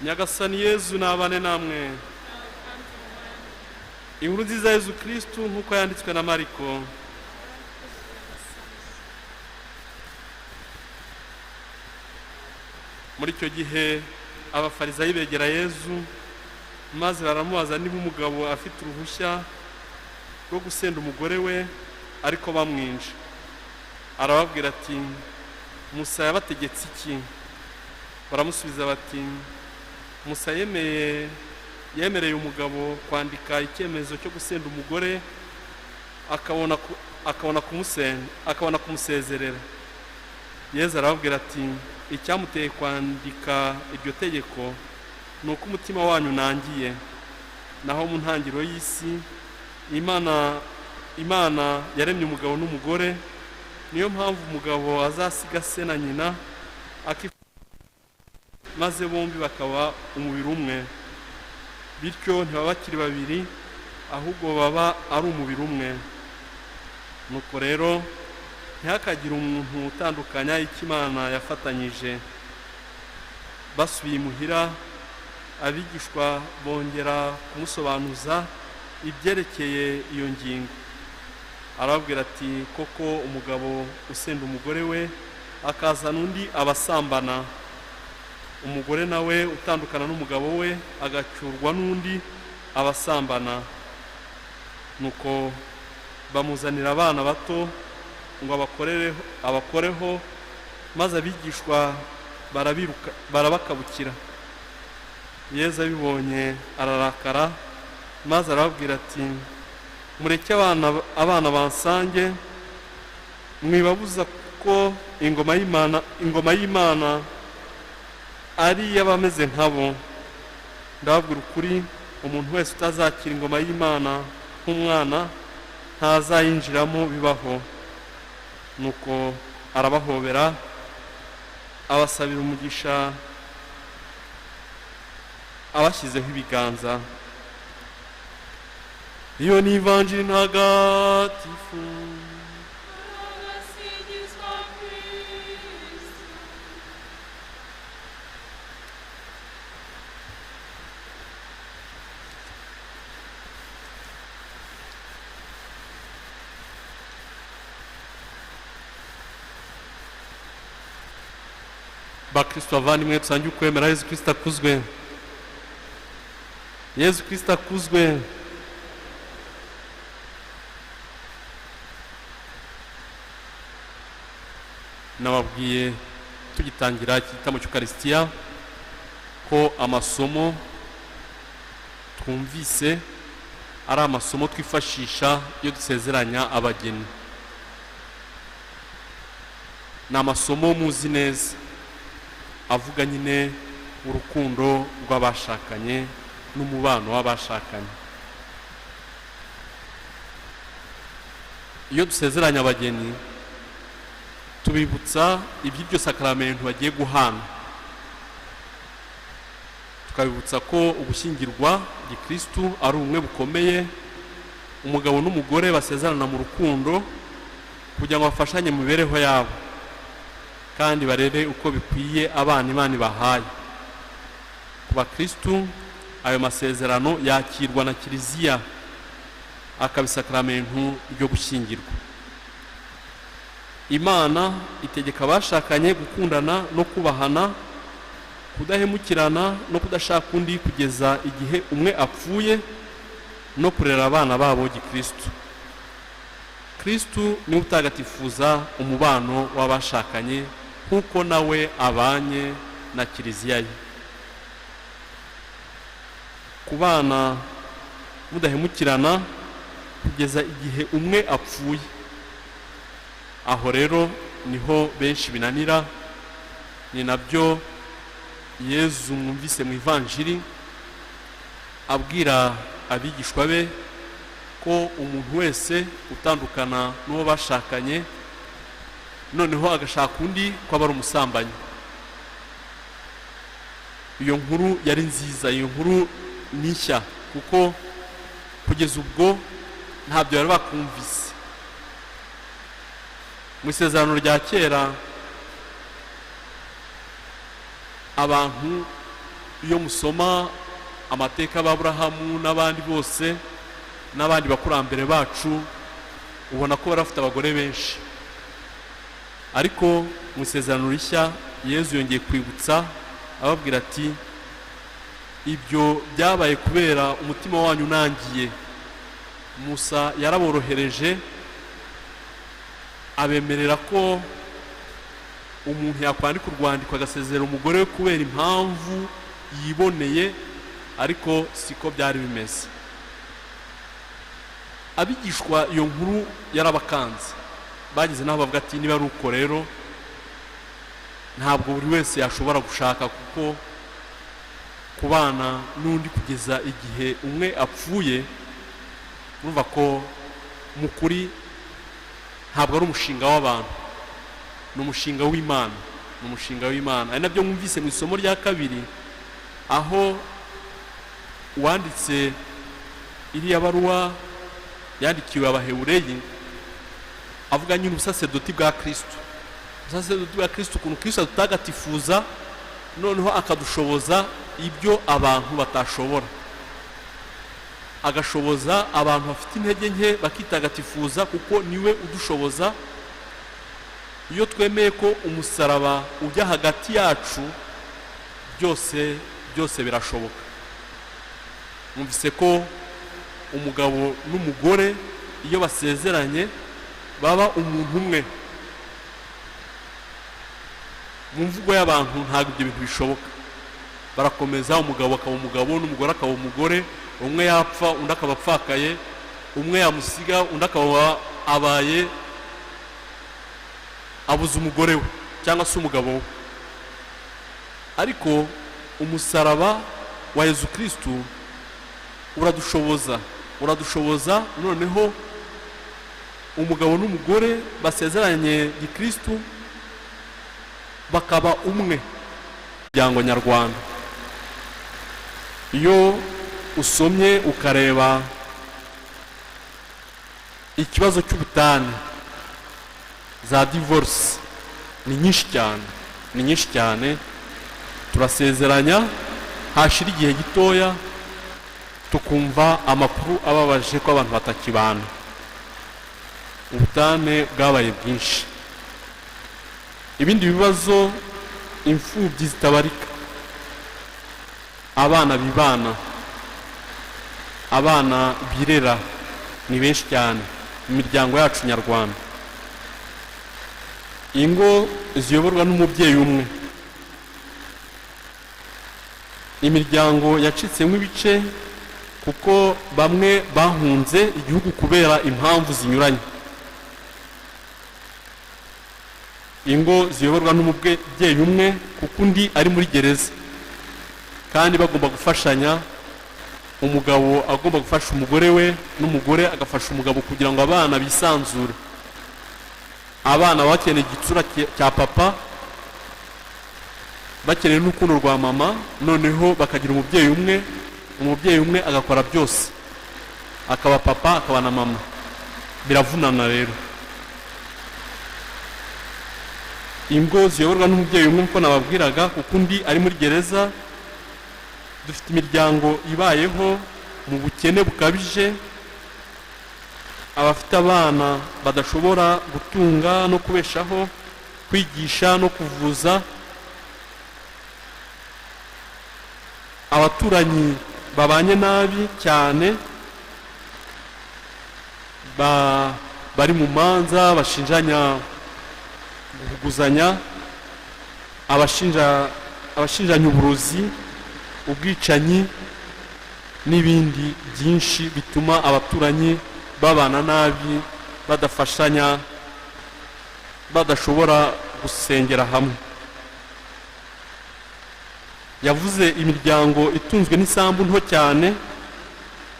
Nyagasani Yezu nabane namwe. Inkuru nziza ya Yezu Kristu nkuko yanditswe na Mariko. Muri icyo gihe abafarisayi begera Yezu maze baramubaza niba umugabo afite uruhushya rwo gusenda umugore we ariko bamwinje. Arababwira ati, Musa yabategetse iki? Baramusubiza bati, Musa yemereye umugabo kwandika icyemezo cyo gusenda umugore akabona kumusezerera. Yezu arababwira ati, icyamuteye kwandika iryo tegeko ni uko umutima wanyu unangiye. Naho mu ntangiriro y'isi Imana yaremye umugabo n'umugore, niyo mpamvu umugabo azasiga se na nyina maze bombi bakaba umubiri umwe. Bityo ntibaba bakiri babiri, ahubwo baba ari umubiri umwe. Nuko rero ntihakagire umuntu utandukanya icyo Imana yafatanyije. Basubiye imuhira, abigishwa bongera kumusobanuza ibyerekeye iyo ngingo. Arababwira ati, koko umugabo usenda umugore we akazana undi abasambana. Umugore nawe utandukana n'umugabo we agacyurwa n'undi abasambana. Nuko bamuzanira abana bato ngo abakoreho, maze abigishwa barabakabukira. Yezu abibonye ararakara, maze arababwira ati, mureke abana bansange, mwibabuza kuko ingoma y'Imana ari iy'abameze nkabo. Ndababwira ukuri, umuntu wese utazakira ingoma y'Imana nk'umwana ntazayinjiramo bibaho. Nuko arabahobera, abasabira umugisha, abashyizeho ibiganza. Iyo ni ivanjiri ntagatifu. Bakristo bavandimwe, dusangiye ukwemera Yezu Kristo akuzwe. Yezu Kristo akuzwe. Nababwiye tugitangira iki gitambo cy'Ukaristiya ko amasomo twumvise ari amasomo twifashisha iyo dusezeranya abageni. Ni amasomo muzi neza avuga nyine urukundo rw'abashakanye n'umubano w'abashakanye. Iyo dusezeranya abageni tubibutsa iby'iryo sakaramentu bagiye guhana, tukabibutsa ko ugushyingirwa gikristu ari ubumwe bukomeye. Umugabo n'umugore basezerana mu rukundo kugira ngo bafashanye mu mibereho yabo kandi barere uko bikwiye abana Imana ibahaye. Ku bakristu ayo masezerano yakirwa na Kiliziya akaba isakaramentu ryo gushyingirwa. Imana itegeka abashakanye gukundana no kubahana, kudahemukirana no kudashaka undi kugeza igihe umwe apfuye, no kurera abana babo gikristu. Kristu ni utagatifuza umubano w'abashakanye kuko nawe abanye na Kiliziya ye. Kubana mudahemukirana kugeza igihe umwe apfuye. Aho rero niho benshi binanira. Ni nabyo Yezu mwumvise mu ivanjiri abwira abigishwa be ko umuntu wese utandukana n'uwo bashakanye noneho agashaka undi ko aba ari umusambanyi. Iyo nkuru yari nziza, iyo nkuru ni nshya kuko kugeza ubwo ntabyo bari bakumvise. Mu isezerano rya kera abantu iyo musoma amateka y'Aburahamu n'abandi bose n'abandi bakurambere bacu ubona ko barafite abagore benshi, ariko mu isezerano rishya Yezu yongeye kwibutsa ababwira ati ibyo byabaye kubera umutima wanyu unangiye. Musa yaraborohereje abemerera ko umuntu yakwandika urwandiko agasezerera umugore we kubera impamvu yiboneye, ariko siko byari bimeze. Abigishwa iyo nkuru yarabakanze, bagize naho bavuga ati niba ari uko rero ntabwo buri wese yashobora gushaka, kuko kubana n'undi kugeza igihe umwe apfuye, urumva ko mu kuri ntabwo ari umushinga w'abantu, ni umushinga w'Imana, ni umushinga w'Imana. Ari nabyo mwumvise mu isomo rya kabiri aho uwanditse iriya baruwa yandikiwe Abahebureyi avuga nyine ubusaserdoti bwa Kristo, ubusaserdoti bwa Kristo, ukuntu Kristo adutagatifuza noneho akadushoboza ibyo abantu batashobora, agashoboza abantu bafite intege nke bakitagatifuza kuko niwe udushoboza. Iyo twemeye ko umusaraba ujya hagati yacu, byose birashoboka. Mwumvise ko umugabo n'umugore iyo basezeranye baba umuntu umwe. Mu mvugo y'abantu ntabwo ibyo bintu bishoboka, barakomeza, umugabo akaba umugabo n'umugore akaba umugore, umwe yapfa undi akaba apfakaye, umwe yamusiga undi akaba abaye abuze umugore we cyangwa se umugabo we. Ariko umusaraba wa Yezu Kristo uradushoboza noneho umugabo n'umugore basezeranye gikristo bakaba umwe muryango nyarwanda. Iyo usomye ukareba ikibazo cy'ubutane, za divorce ni nyinshi cyane, turasezeranya hashira igihe gitoya tukumva amakuru ababaje ko abantu batakibana, ubutane bwabaye bwinshi. Ibindi bibazo, imfubyi zitabarika, abana bibana, abana birera ni benshi cyane mu miryango yacu nyarwanda. Ingo ziyoborwa n'umubyeyi umwe, imiryango yacitsemo ibice kuko bamwe bahunze igihugu kubera impamvu zinyuranye. Ingo ziyoborwa n'umubyeyi umwe kuko undi ari muri gereza, kandi bagomba gufashanya, umugabo agomba gufasha umugore we n'umugore agafasha umugabo kugira ngo abana bisanzure. Abana bakeneye igitsura cya papa, bakeneye n'urukundo rwa mama, noneho bakagira umubyeyi umwe agakora byose, akaba papa akaba na mama. Biravunana rero. Ingo ziyoborwa n'umubyeyi umwe uko nababwiraga kuko undi ari muri gereza. Dufite imiryango ibayeho mu bukene bukabije, abafite abana badashobora gutunga no kubeshaho, kwigisha no kuvuza, abaturanyi babanye nabi cyane, bari mu manza bashinjanya guhuguzanya, abashinjanya uburozi, ubwicanyi n'ibindi byinshi bituma abaturanyi babana nabi, badafashanya, badashobora gusengera hamwe. Yavuze imiryango itunzwe n'isambu nto cyane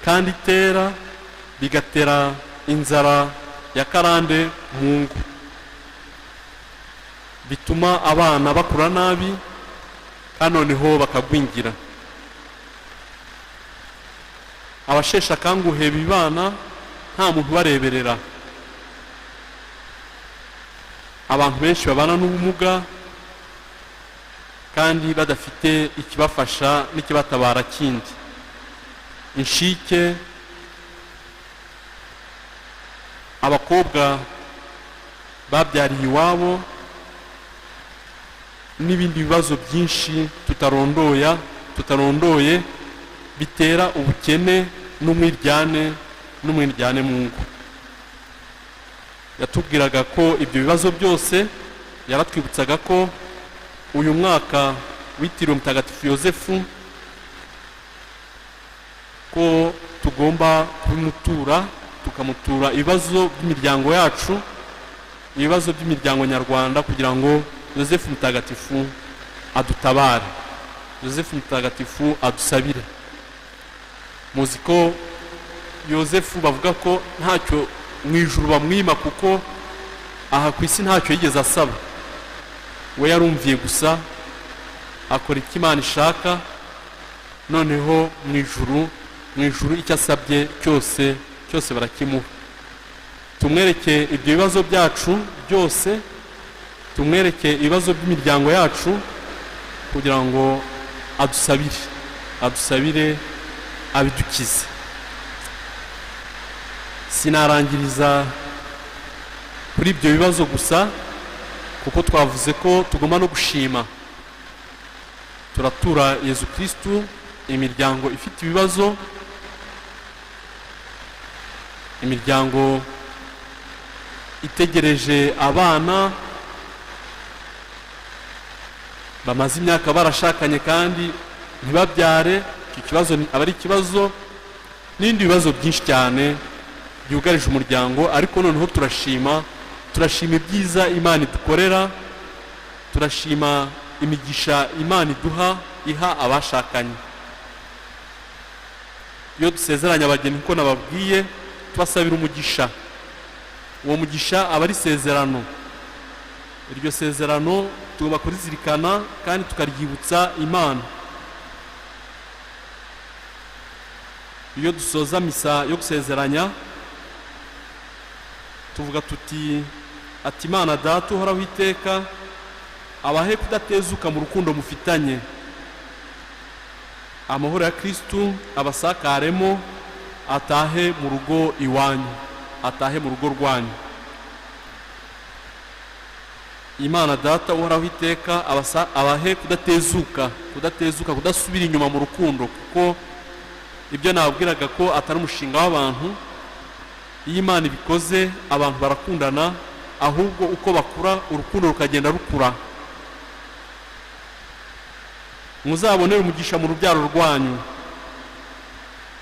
kandi itera, bigatera inzara ya karande mu ngo, bituma abana bakura nabi kandi noneho bakagwingira. Abashesha kanguhe bibana nta muntu bareberera. Abantu benshi babana n'ubumuga kandi badafite ikibafasha n'ikibatabara kindi. Inshike, abakobwa babyariye iwabo, n'ibindi bibazo byinshi tutarondoye bitera ubukene n'umwiryane mu ngo. Yatubwiraga ko ibyo bibazo byose, yaratwibutsaga ko uyu mwaka witiriwe Mutagatifu Yosefu ko tugomba kubimutura, tukamutura ibibazo by'imiryango yacu, ibibazo by'imiryango nyarwanda, kugira ngo Yosefu Mutagatifu adutabare, Yosefu Mutagatifu adusabire. Muzi ko Yosefu bavuga ko ntacyo mu ijuru bamwima, kuko aha ku isi ntacyo yigeze asaba. We yarumviye gusa, akora icyo Imana ishaka, noneho mu ijuru icyo asabye cyose barakimuha. Tumwereke ibyo bibazo byacu byose, tumwereke ibibazo by'imiryango yacu, kugira ngo adusabire abidukize. Sinarangiriza kuri ibyo bibazo gusa, kuko twavuze ko tugomba no gushima. Turatura Yezu Kristu imiryango ifite ibibazo, imiryango itegereje abana bamaze imyaka barashakanye kandi ntibabyare. Iki kibazo aba ari ikibazo, n'ibindi bibazo byinshi cyane byugarije umuryango. Ariko noneho turashima ibyiza Imana idukorera, turashima imigisha Imana iha abashakanye. Iyo dusezeranya abageni, uko nababwiye, tubasabira umugisha. Uwo mugisha aba ari isezerano. Iryo sezerano tugomba kurizirikana kandi tukaryibutsa Imana. Iyo dusoza misa yo gusezeranya, tuvuga tuti: ati Imana Data uhoraho iteka, abahe kudatezuka mu rukundo mufitanye. Amahoro ya Kristu abasakaremo, atahe mu rugo iwanyu, atahe mu rugo rwanyu. Imana Data uhoraho iteka abahe kudatezuka, kudasubira inyuma mu rukundo, kuko ibyo nababwiraga ko atari umushinga w'abantu. Iyo Imana ibikoze, abantu barakundana, ahubwo uko bakura urukundo rukagenda rukura. Muzabonere umugisha mu rubyaro rwanyu,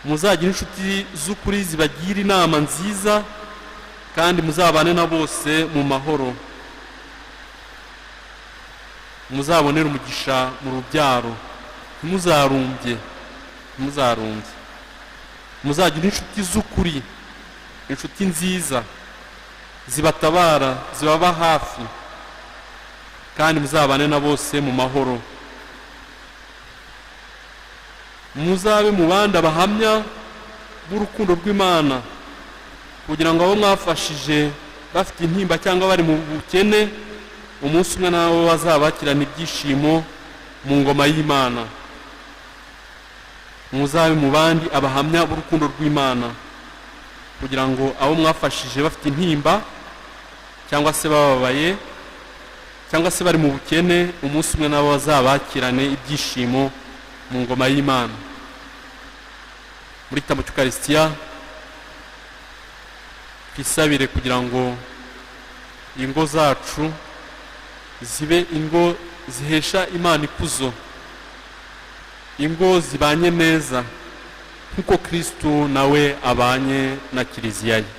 muzagira inshuti z'ukuri zibagira inama nziza, kandi muzabane na bose mu mahoro. Muzabonere umugisha mu rubyaro, ntimuzarumbye. Muzagira inshuti z'ukuri, inshuti nziza zibatabara, zibaba hafi, kandi muzabane na bose mu mahoro. Muzabe mu bandi abahamya b'urukundo rw'Imana, kugira ngo abo mwafashije bafite intimba cyangwa bari mu bukene, umunsi umwe nabo bazabakirana ibyishimo mu ngoma y'Imana. Muzabe mu bandi abahamya b'urukundo rw'Imana, kugira ngo abo mwafashije bafite intimba cyangwa se bababaye cyangwa se bari mu bukene, umunsi umwe nabo bazabakirane ibyishimo mu ngoma y'Imana. Muri gitambo cy'Ukaristiya twisabire kugira ngo ingo zacu zibe ingo zihesha Imana ikuzo, ingo zibanye neza nk'uko Kristu nawe abanye na Kiliziya ye.